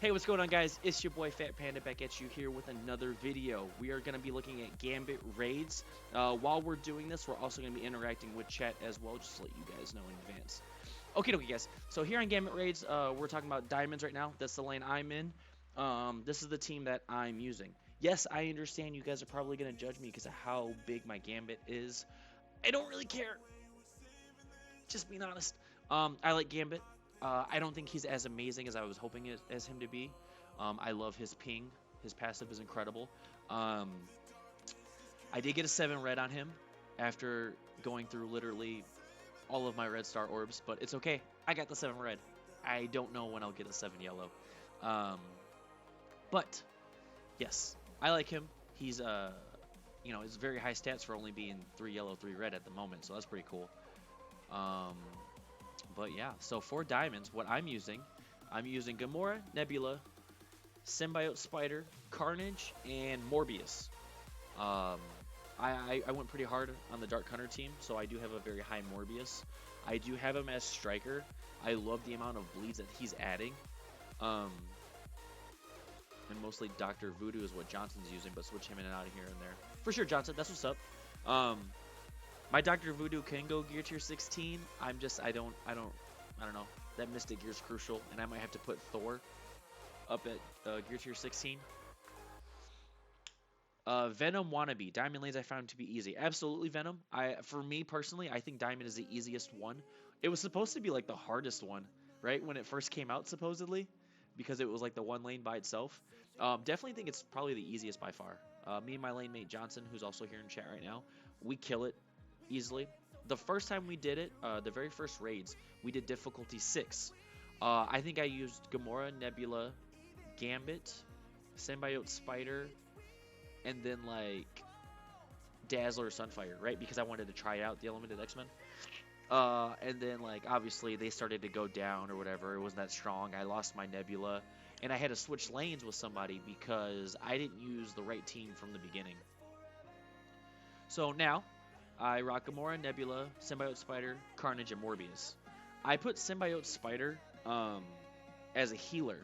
Hey, what's going on, guys? It's your boy Fat Panda back at you here with another video. We are going to be looking at Gambit raids. While we're doing this, we're also going to be interacting with chat as well, just to let you guys know in advance. Okay, guys. So here on Gambit raids, we're talking about diamonds right now. That's the lane I'm in. This is the team that I'm using. Yes, I understand you guys are probably going to judge me because of how big my Gambit is. I don't really care. Just being honest. I like Gambit. I don't think he's as amazing as I was hoping as him to be. I love his ping. His passive is incredible. Um, I did get a 7 red on him after going through literally all of my red star orbs, but it's okay. I got the 7 red. I don't know when I'll get a 7 yellow. Um, but yes, I like him. He's it's very high stats for only being 3 yellow, 3 red at the moment, so that's pretty cool. But yeah, so for diamonds, what I'm using Gamora, Nebula, Symbiote Spider, Carnage, and Morbius. Um, I went pretty hard on the Dark Hunter team, so I do have a very high Morbius. I do have him as Striker. I love the amount of bleeds that he's adding. And mostly Dr. Voodoo is what Johnson's using, but switch him in and out of here and there. For sure, Johnson, that's what's up. My Dr. Voodoo can go gear tier 16. I don't know. That Mystic gear is crucial, and I might have to put Thor up at gear tier 16. Venom Wannabe. Diamond lanes I found to be easy. Absolutely Venom. For me personally, I think Diamond is the easiest one. It was supposed to be like the hardest one, right? When it first came out, supposedly, because it was like the one lane by itself. Definitely think it's probably the easiest by far. Me and my lane mate Johnson, who's also here in chat right now, we kill it easily. The first time we did it, the very first raids, we did difficulty 6. I think I used Gamora, Nebula, Gambit, Symbiote Spider, and then like Dazzler or Sunfire, right? Because I wanted to try out the Elemented X-Men. And then like obviously they started to go down or whatever. It wasn't that strong. I lost my Nebula, and I had to switch lanes with somebody because I didn't use the right team from the beginning. So now I rock Gamora, Nebula, Symbiote Spider, Carnage, and Morbius. I put Symbiote Spider as a healer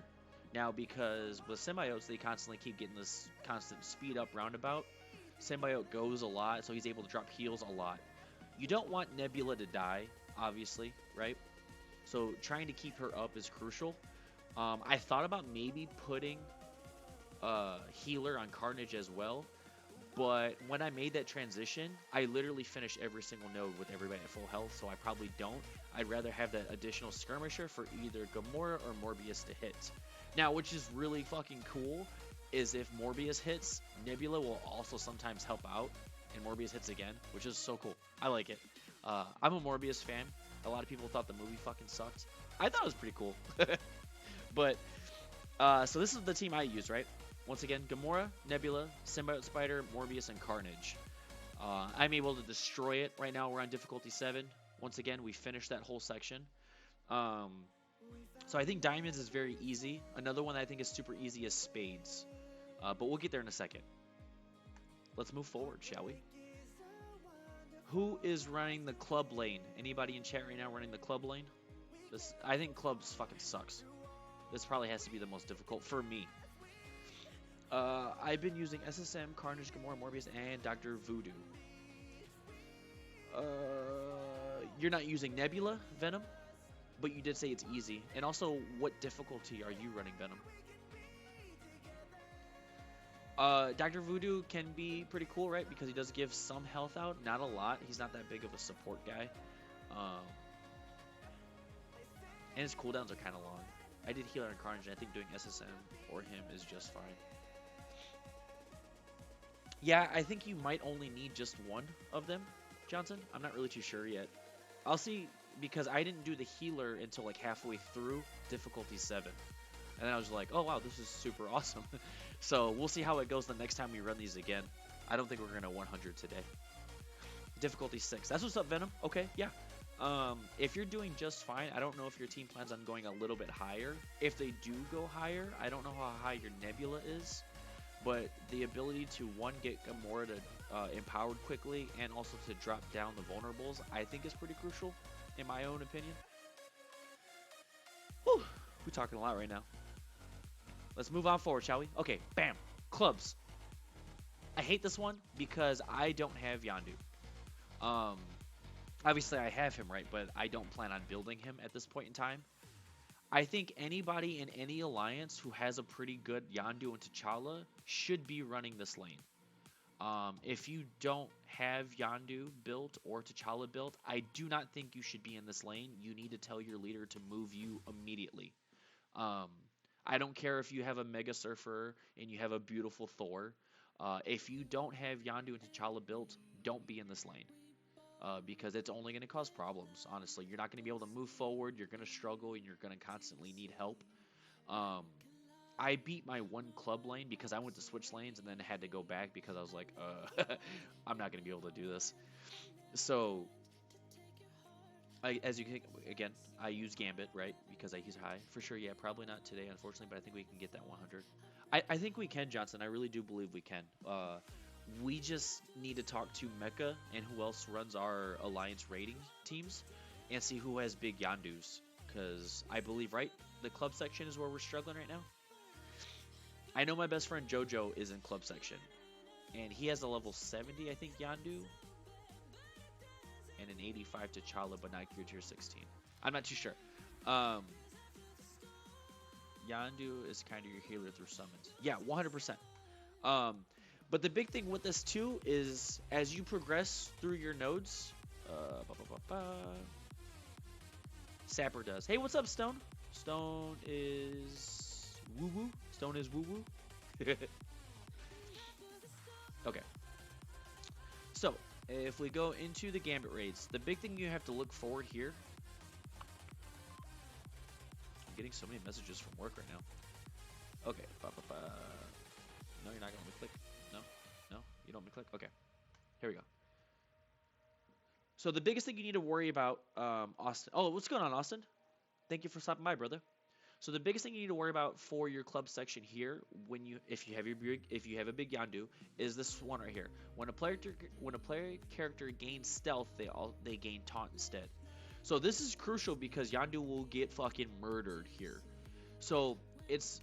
now because with Symbiotes they constantly keep getting this constant speed up roundabout. Symbiote goes a lot, so he's able to drop heals a lot. You don't want Nebula to die, obviously, right? So trying to keep her up is crucial. I thought about maybe putting healer on Carnage as well, but when I made that transition, I literally finished every single node with everybody at full health, so I probably don't. I'd rather have that additional skirmisher for either Gamora or Morbius to hit. Now, which is really fucking cool, is if Morbius hits, Nebula will also sometimes help out, and Morbius hits again, which is so cool. I like it. I'm a Morbius fan. A lot of people thought the movie fucking sucked. I thought it was pretty cool. But, so this is the team I use, right? Once again, Gamora, Nebula, Symbiote Spider, Morbius, and Carnage. I'm able to destroy it. Right now we're on difficulty 7. Once again, we finished that whole section. So I think Diamonds is very easy. Another one that I think is super easy is Spades. But we'll get there in a second. Let's move forward, shall we? Who is running the club lane? Anybody in chat right now running the club lane? I think clubs fucking sucks. This probably has to be the most difficult for me. I've been using SSM, Carnage, Gamora, Morbius, and Dr. Voodoo. You're not using Nebula, Venom, but you did say it's easy. And also, what difficulty are you running, Venom? Dr. Voodoo can be pretty cool, right? Because he does give some health out, not a lot. He's not that big of a support guy. And his cooldowns are kind of long. I did healer on Carnage, and I think doing SSM for him is just fine. Yeah, I think you might only need just one of them, Johnson. I'm not really too sure yet. I'll see, because I didn't do the healer until like halfway through difficulty 7. And then I was like, oh wow, this is super awesome. So we'll see how it goes the next time we run these again. I don't think we're going to 100 today. Difficulty 6. That's what's up, Venom. Okay, yeah. If you're doing just fine, I don't know if your team plans on going a little bit higher. If they do go higher, I don't know how high your Nebula is. But the ability to, one, get Gamora to empowered quickly, and also to drop down the vulnerables, I think is pretty crucial, in my own opinion. Whew, we're talking a lot right now. Let's move on forward, shall we? Okay, bam. Clubs. I hate this one because I don't have Yondu. Um, Obviously I have him, right? But I don't plan on building him at this point in time. I think anybody in any alliance who has a pretty good Yondu and T'Challa should be running this lane. If you don't have Yondu built or T'Challa built, I do not think you should be in this lane. You need to tell your leader to move you immediately. Um, I don't care if you have a Mega Surfer and you have a beautiful Thor. If you don't have Yondu and T'Challa built, don't be in this lane. Because it's only going to cause problems, honestly. You're not going to be able to move forward, you're going to struggle, and you're going to constantly need help. Um, I beat my one club lane because I went to switch lanes and then had to go back because I was like, I'm not going to be able to do this. So, as you can, again, I use Gambit, right? Because he's high. For sure, yeah, probably not today, unfortunately, but I think we can get that 100. I think we can, Johnson. I really do believe we can. We just need to talk to Mecha and who else runs our alliance rating teams and see who has big Yondus. Because I believe, right, the club section is where we're struggling right now. I know my best friend Jojo is in club section. And he has a level 70, I think, Yondu. And an 85 T'Challa, but not gear tier 16. I'm not too sure. Yondu is kind of your healer through summons. Yeah, 100%. But the big thing with this too is as you progress through your nodes, Sapper does. Hey, what's up, Stone? Stone is woo woo. Stone is woo woo. Okay. So if we go into the Gambit raids, the big thing you have to look forward here. I'm getting so many messages from work right now. Okay. No, you're not gonna let me click. No, you don't want me to click? Okay. Here we go. So the biggest thing you need to worry about, Austin. Oh, what's going on, Austin? Thank you for stopping by, brother. So the biggest thing you need to worry about for your club section here, if you have a big Yondu, is this one right here. When a player character gains stealth, they gain taunt instead. So this is crucial because Yondu will get fucking murdered here. So it's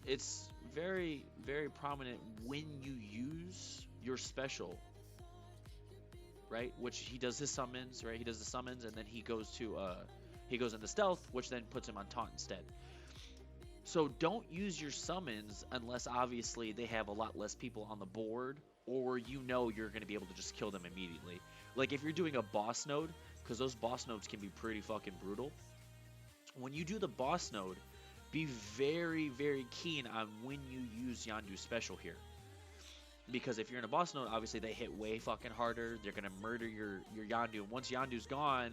very, very prominent when you use your special, right? Which he does his summons, right? He does the summons and then he goes into stealth, which then puts him on taunt instead. So don't use your summons unless obviously they have a lot less people on the board or you know you're going to be able to just kill them immediately. Like if you're doing a boss node, because those boss nodes can be pretty fucking brutal. When you do the boss node, be very, very keen on when you use Yondu's special here. Because if you're in a boss node, obviously they hit way fucking harder. They're going to murder your Yondu. And once Yondu's gone,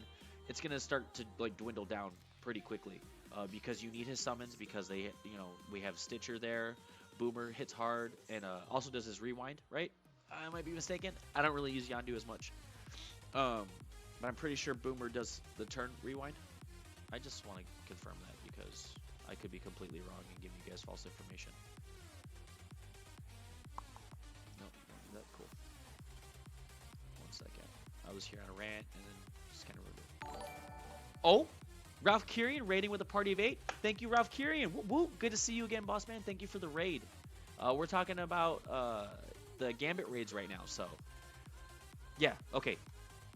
it's going to start to like dwindle down pretty quickly. Because you need his summons because we have Stitcher there. Boomer hits hard and also does his rewind, right? I might be mistaken. I don't really use Yondu as much. But I'm pretty sure Boomer does the turn rewind. I just want to confirm that because I could be completely wrong and give you guys false information. No, don't do that. Cool. 1 second. I was here on a rant and then just kind of ruined it. Oh! Ralph Kirian raiding with a party of 8. Thank you, Ralph Kirian. Woo, woo. Good to see you again, boss man. Thank you for the raid. We're talking about the Gambit raids right now, so yeah, okay.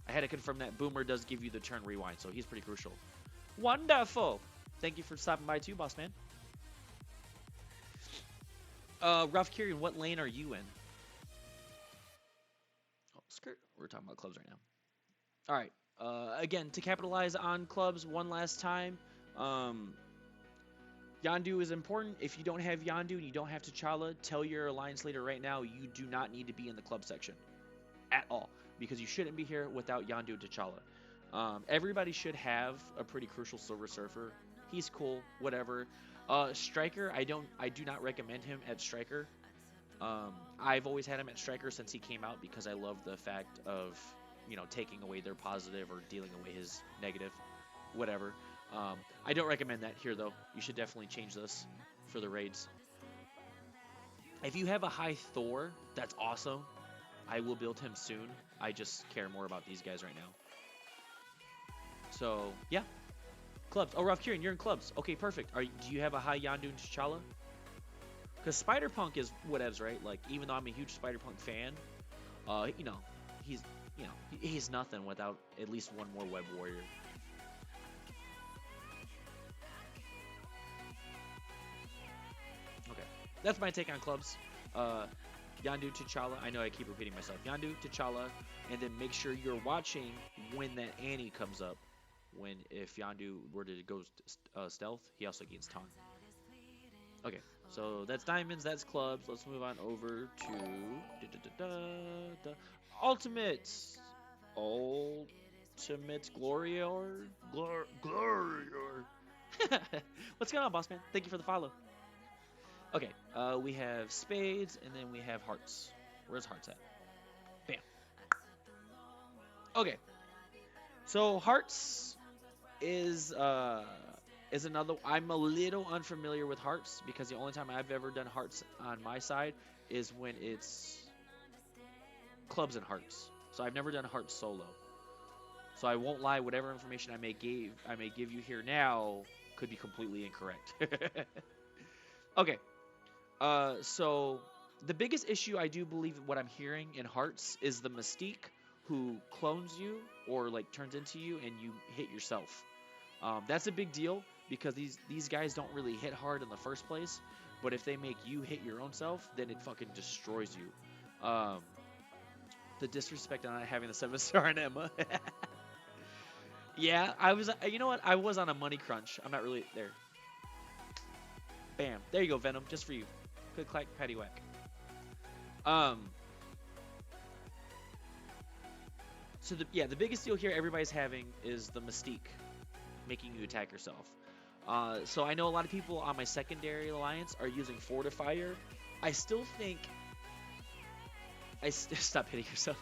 I had to confirm that Boomer does give you the turn rewind, so he's pretty crucial. Wonderful. Thank you for stopping by too, boss man. Ralph Kirian, what lane are you in? Oh, skirt. We're talking about clubs right now. All right. Again, to capitalize on clubs one last time, Yondu is important. If you don't have Yondu and you don't have T'Challa, tell your alliance leader right now you do not need to be in the club section at all because you shouldn't be here without Yondu and T'Challa. Everybody should have a pretty crucial Silver Surfer. He's cool, whatever. Striker, I do not recommend him at Striker. I've always had him at Striker since he came out because I love the fact of taking away their positive or dealing away his negative, whatever. I don't recommend that here, though. You should definitely change this for the raids. If you have a high Thor, that's awesome. I will build him soon. I just care more about these guys right now. So, yeah. Clubs. Oh, Ralph Kieran, you're in clubs. Okay, perfect. Do you have a high Yondu and T'Challa? Because Spider-Punk is whatevs, right? Like, even though I'm a huge Spider-Punk fan, you know, he's, he's nothing without at least one more Web Warrior. Okay, that's my take on clubs. Yondu, T'Challa. I know I keep repeating myself. Yondu, T'Challa, and then make sure you're watching when that Annie comes up. When if Yondu were to go stealth, he also gains taunt. Okay, so that's diamonds, that's clubs. Let's move on over to ultimates. Ultimate Glorior. Glorior. What's going on, boss man? Thank you for the follow. Okay, we have spades and then we have hearts. Where's hearts at? Bam. Okay, so hearts is another. I'm a little unfamiliar with hearts because the only time I've ever done hearts on my side is when it's clubs and hearts. So I've never done hearts solo. So I won't lie. Whatever information I may give you here now could be completely incorrect. Okay. So the biggest issue I do believe what I'm hearing in hearts is the Mystique who clones you or like turns into you and you hit yourself. That's a big deal because these guys don't really hit hard in the first place. But if they make you hit your own self, then it fucking destroys you. The disrespect on not having the 7-star on Emma. Yeah, I was. You know what? I was on a money crunch. I'm not really there. Bam. There you go, Venom. Just for you. Good clack, patty whack. So the biggest deal here everybody's having is the Mystique, making you attack yourself. So I know a lot of people on my secondary alliance are using Fortifier. I still think. Stop hitting yourself.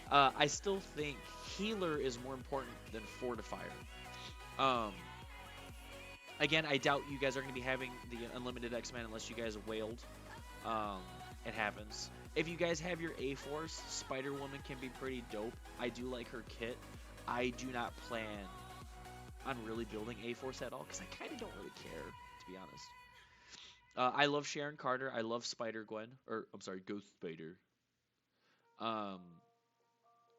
I still think Healer is more important than Fortifier. Again, I doubt you guys are going to be having the Unlimited X-Men unless you guys wailed. It happens. If you guys have your A-Force, Spider-Woman can be pretty dope. I do like her kit. I do not plan on really building A-Force at all because I kind of don't really care, to be honest. I love Sharon Carter. I love Spider-Gwen. Or, I'm sorry, Ghost Spider.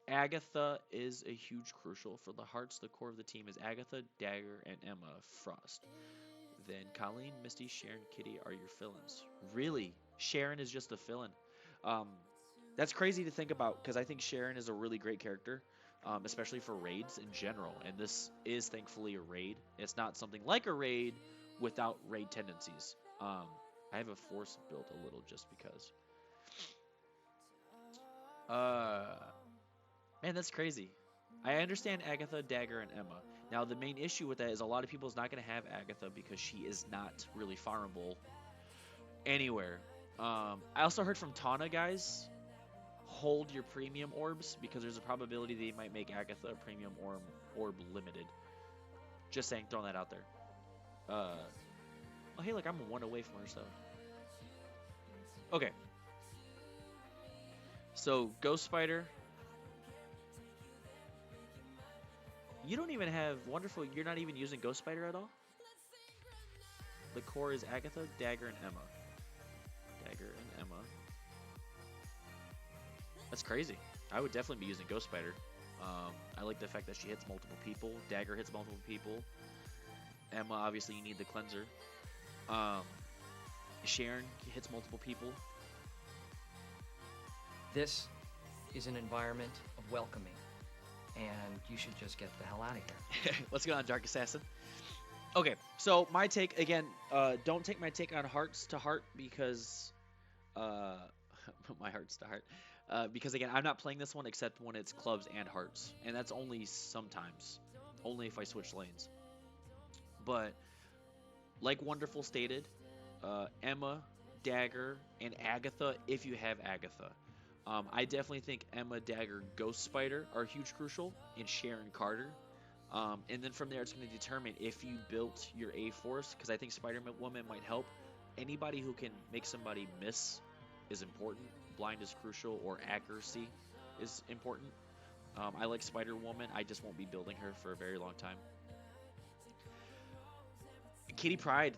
Agatha is a huge crucial for the hearts. The core of the team is Agatha, Dagger, and Emma Frost. Then Colleen, Misty, Sharon, Kitty are your fill-ins. Really? Sharon is just a fill-in. That's crazy to think about because I think Sharon is a really great character, especially for raids in general. And this is thankfully a raid. It's not something like a raid without raid tendencies. I have a force built a little just because. Man, that's crazy. I understand Agatha, Dagger, and Emma. Now, the main issue with that is a lot of people is not going to have Agatha because she is not really farmable anywhere. I also heard from Tana, guys, hold your premium orbs because there's a probability they might make Agatha a premium orb limited. Just saying, throwing that out there. Oh, hey, look, I'm one away from her, so. Okay. So, Ghost Spider. You don't even have wonderful. You're not even using Ghost Spider at all. The core is Agatha, Dagger, and Emma. Dagger and Emma. That's crazy. I would definitely be using Ghost Spider. I like the fact that she hits multiple people. Dagger hits multiple people. Emma, obviously, you need the cleanser. Sharon hits multiple people. This is an environment of welcoming. And you should just get the hell out of here. What's going on, Dark Assassin? Okay, so my take, again, don't take my take on hearts to heart because... my hearts to heart. Because, again, I'm not playing this one except when it's clubs and hearts. And that's only sometimes. Only if I switch lanes. But, like Wonderful stated, Emma, Dagger, and Agatha, if you have Agatha. I definitely think Emma, Dagger, Ghost Spider are huge crucial, and Sharon Carter. And then from there, it's going to determine if you built your A-Force, because I think Spider-Woman might help. Anybody who can make somebody miss is important. Blind is crucial, or accuracy is important. I like Spider-Woman. I just won't be building her for a very long time. Kitty Pryde,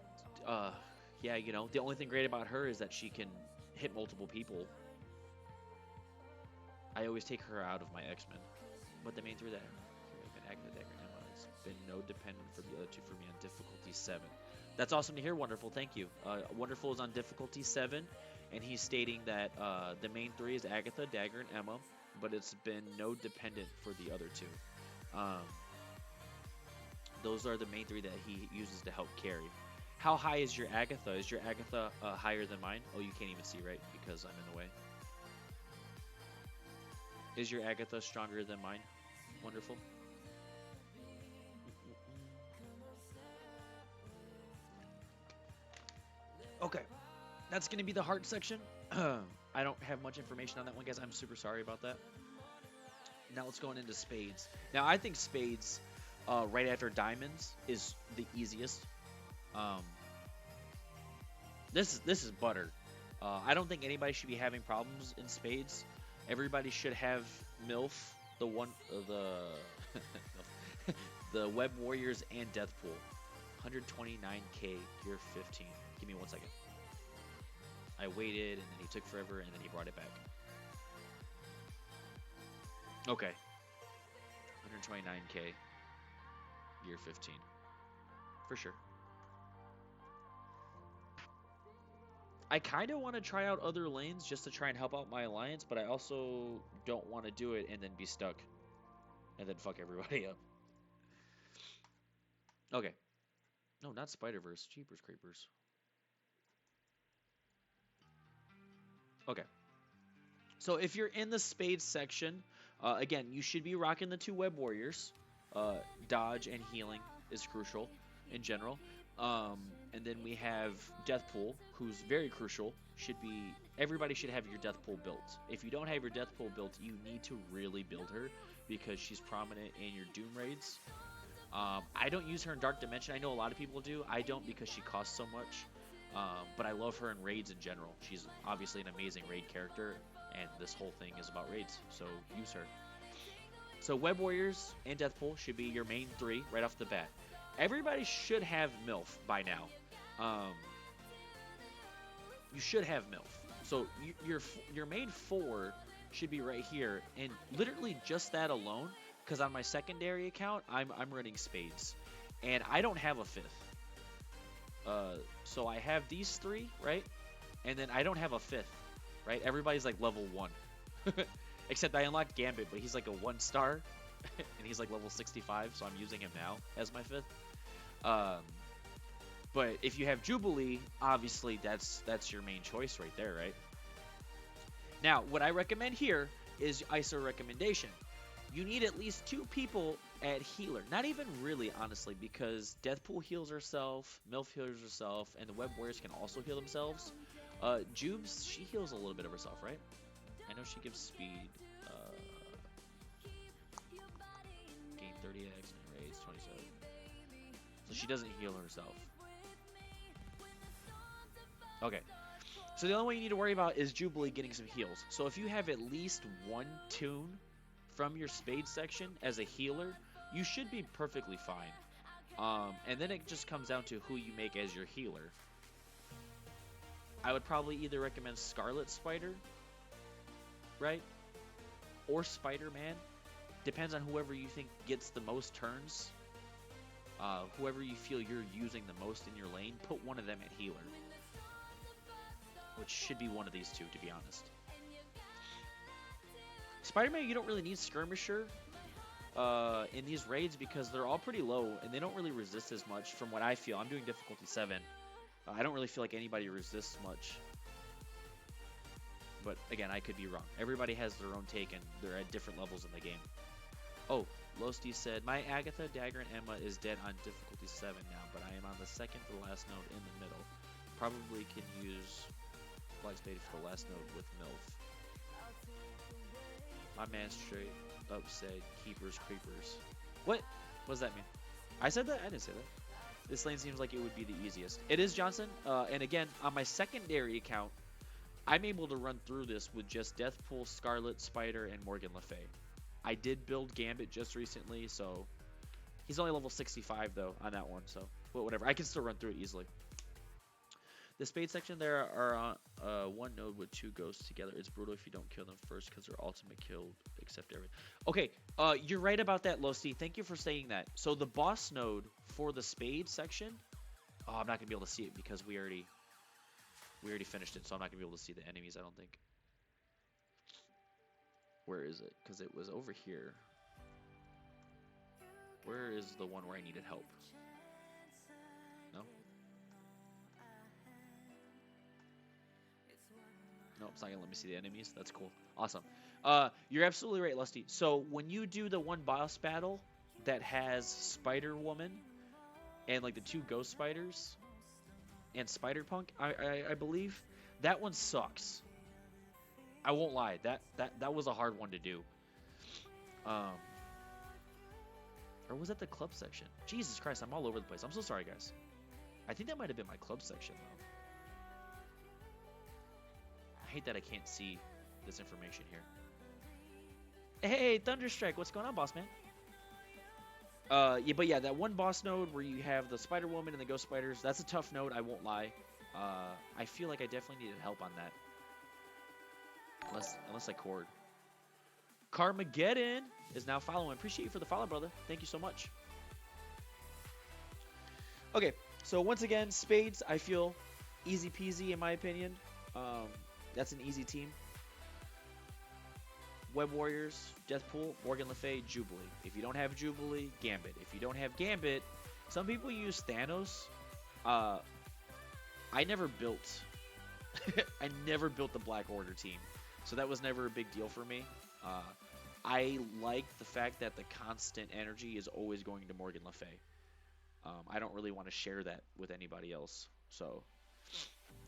Yeah, you know, the only thing great about her is that she can hit multiple people. I always take her out of my X-Men. But the main three that have been Agatha, Dagger, and Emma has been no dependent for the other two for me on difficulty 7. That's awesome to hear, Wonderful. Thank you. Wonderful is on difficulty 7, and he's stating that the main three is Agatha, Dagger, and Emma, but it's been no dependent for the other two. Those are the main three that he uses to help carry. How high is your Agatha? Is your Agatha higher than mine? Oh, you can't even see, right? Because I'm in the way. Is your Agatha stronger than mine? Wonderful. Okay, that's going to be the heart section. I don't have much information on that one, guys. I'm super sorry about that. Now let's go into spades. Now, I think spades right after diamonds is the easiest. This is butter. I don't think anybody should be having problems in spades. Everybody should have MILF, the the Web Warriors and Deathpool. 129k, year 15. Give me 1 second. I waited, and then he took forever, and then he brought it back. Okay. 129k, year 15. For sure. I kind of want to try out other lanes just to try and help out my alliance, but I also don't want to do it and then be stuck. And then fuck everybody up. Okay. No, not Spider-Verse. Jeepers Creepers. Okay. So if you're in the spades section, again, you should be rocking the 2 Web Warriors. Dodge and healing is crucial in general. And then we have Deathpool, who's very crucial. Everybody should have your Deathpool built. If you don't have your Deathpool built, you need to really build her because she's prominent in your Doom raids. I don't use her in Dark Dimension. I know a lot of people do. I don't because she costs so much. But I love her in raids in general. She's obviously an amazing raid character, and this whole thing is about raids, so use her. So Web Warriors and Deathpool should be your main 3 right off the bat. Everybody should have MILF by now. You should have MILF. So your main 4 should be right here, and literally just that alone, because on my secondary account, I'm running spades, and I don't have a 5th. So I have these 3, right? And then I don't have a 5th, right? Everybody's like level 1. Except I unlocked Gambit, but he's like a 1-star, and he's like level 65, so I'm using him now as my 5th. But if you have Jubilee, obviously that's your main choice right there, right? Now, what I recommend here is ISO recommendation. You need at least 2 people at healer. Not even really, honestly, because Deathpool heals herself, MILF heals herself, and the Web Warriors can also heal themselves. Jubes, she heals a little bit of herself, right? I know she gives speed. Gain 30x and raids 27. So she doesn't heal herself. Okay. So the only one you need to worry about is Jubilee getting some heals. So if you have at least 1 tune from your spade section as a healer, you should be perfectly fine. And then it just comes down to who you make as your healer. I would probably either recommend Scarlet Spider, right? Or Spider-Man. Depends on whoever you think gets the most turns. Whoever you feel you're using the most in your lane, put one of them at healer. Which should be one of these 2, to be honest. Spider-Man, you don't really need Skirmisher in these raids because they're all pretty low and they don't really resist as much from what I feel. I'm doing difficulty 7. I don't really feel like anybody resists much. But again, I could be wrong. Everybody has their own take and they're at different levels in the game. Oh, Losty said, my Agatha, Dagger, and Emma is dead on difficulty 7 now, but I am on the second to the last node in the middle. Probably can use Black Spade for the last node with MILF. My man straight up said keepers, creepers. What? What does that mean? I said that? I didn't say that. This lane seems like it would be the easiest. It is, Johnson. And again, on my secondary account, I'm able to run through this with just Deathpool, Scarlet, Spider, and Morgan Le Fay. I did build Gambit just recently, so he's only level 65 though on that one, so whatever. I can still run through it easily. The spade section there are on one node with two ghosts together. It's brutal if you don't kill them first because their ultimate kill except everything. Okay, you're right about that, Losti. Thank you for saying that. So the boss node for the spade section, oh, I'm not gonna be able to see it because we already finished it, so I'm not gonna be able to see the enemies, I don't think. Where is it? Because it was over here. Where is the one where I needed help? No? No, it's not gonna let me see the enemies. That's cool. Awesome. You're absolutely right, Lusty. So when you do the one boss battle that has Spider Woman and like the two ghost spiders and Spider Punk, I believe that one sucks. I won't lie. That was a hard one to do. Or was that the club section? Jesus Christ, I'm all over the place. I'm so sorry, guys. I think that might have been my club section, though. I hate that I can't see this information here. Hey, Thunderstrike, what's going on, boss man? Yeah, but yeah, that one boss node where you have the Spider Woman and the Ghost Spiders, that's a tough node, I won't lie. I feel like I definitely needed help on that. Unless I cord. Carmageddon is now following. Appreciate you for the follow, brother. Thank you so much. Okay, so once again, spades, I feel easy peasy in my opinion. That's an easy team. Web Warriors, Deathpool, Morgan Le Fay, Jubilee. If you don't have Jubilee, Gambit. If you don't have Gambit, some people use Thanos. I never built I never built the Black Order team. So that was never a big deal for me. I like the fact that the constant energy is always going to Morgan Le Fay. I don't really want to share that with anybody else. So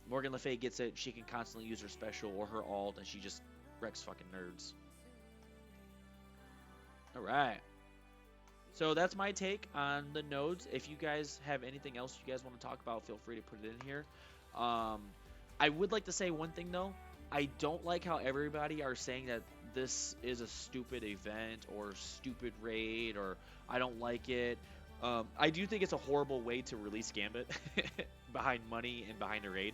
Morgan Le Fay gets it. She can constantly use her special or her alt, and she just wrecks fucking nerds. All right. So that's my take on the nodes. If you guys have anything else you guys want to talk about, feel free to put it in here. I would like to say one thing, though. I don't like how everybody are saying that this is a stupid event or stupid raid or I don't like it. I do think it's a horrible way to release Gambit behind money and behind a raid.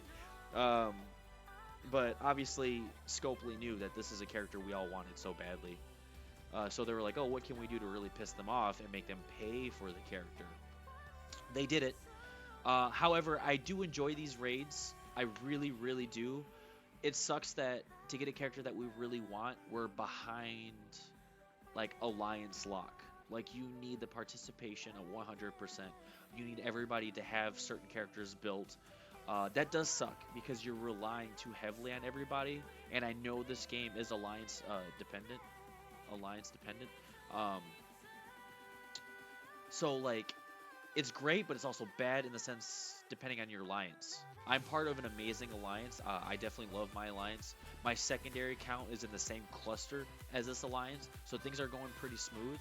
But obviously, Scopely knew that this is a character we all wanted so badly. So they were like, oh, what can we do to really piss them off and make them pay for the character? They did it. However, I do enjoy these raids. I really, really do. It sucks that to get a character that we really want, we're behind like Alliance lock. Like you need the participation of 100%. You need everybody to have certain characters built. That does suck because you're relying too heavily on everybody. And I know this game is Alliance dependent. So like it's great, but it's also bad in the sense depending on your alliance. I'm part of an amazing alliance. I definitely love my alliance. My secondary count is in the same cluster as this alliance, so things are going pretty smooth.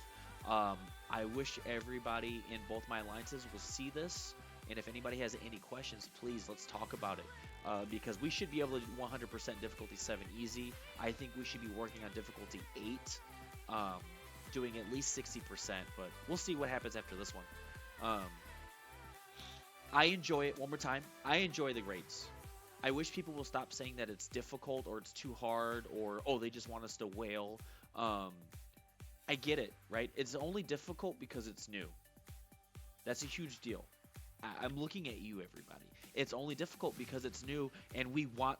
I wish everybody in both my alliances will see this, and if anybody has any questions, please let's talk about it. Because we should be able to do 100% difficulty 7 easy. I think we should be working on difficulty 8, doing at least 60%, but we'll see what happens after this one. I enjoy it. One more time, I enjoy the raids. I wish people will stop saying that it's difficult or it's too hard or, oh, they just want us to wail. I get it, right? It's only difficult because it's new. That's a huge deal. I'm looking at you, everybody. It's only difficult because it's new and we want.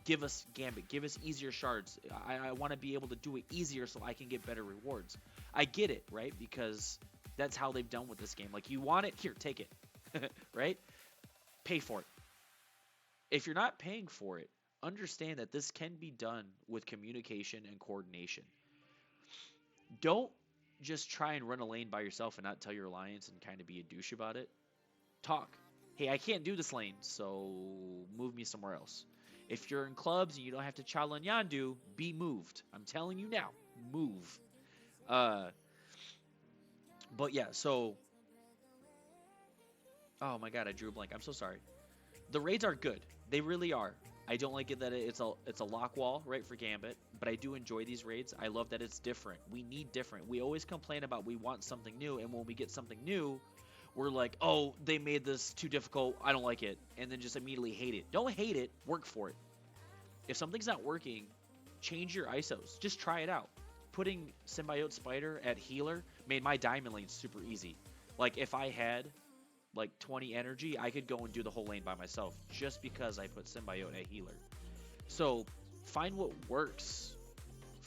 Give us Gambit. Give us easier shards. I want to be able to do it easier so I can get better rewards. I get it, right? Because that's how they've done with this game. Like, you want it? Here, take it. Right? Pay for it. If you're not paying for it, understand that this can be done with communication and coordination. Don't just try and run a lane by yourself and not tell your alliance and kind of be a douche about it. Talk. Hey, I can't do this lane, so move me somewhere else. If you're in clubs and you don't have to TCHALLA and YONDU, be moved. I'm telling you now, move. But yeah, so... Oh my god, I drew a blank. I'm so sorry. The raids are good. They really are. I don't like it that it's a lock wall, right, for Gambit, but I do enjoy these raids. I love that it's different. We need different. We always complain about we want something new, and when we get something new, we're like, oh, they made this too difficult, I don't like it, and then just immediately hate it. Don't hate it, work for it. If something's not working, change your ISOs. Just try it out. Putting Symbiote Spider at healer made my diamond lane super easy. Like, if I had like 20 energy, I could go and do the whole lane by myself just because I put Symbiote at healer. So find what works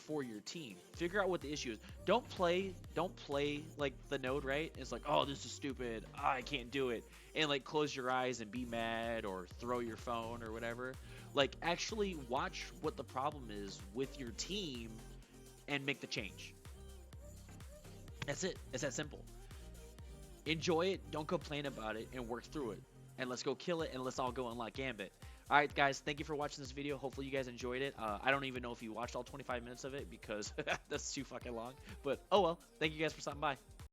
for your team. Figure out what the issue is. Don't play like the node, right? It's like, oh, this is stupid. Oh, I can't do it. And like close your eyes and be mad or throw your phone or whatever. Like, actually watch what the problem is with your team and make the change. That's it. It's that simple. Enjoy it, don't complain about it, and work through it. And let's go kill it, and let's all go unlock Gambit. Alright guys, thank you for watching this video. Hopefully you guys enjoyed it. I don't even know if you watched all 25 minutes of it because that's too fucking long. But oh well, thank you guys for stopping by.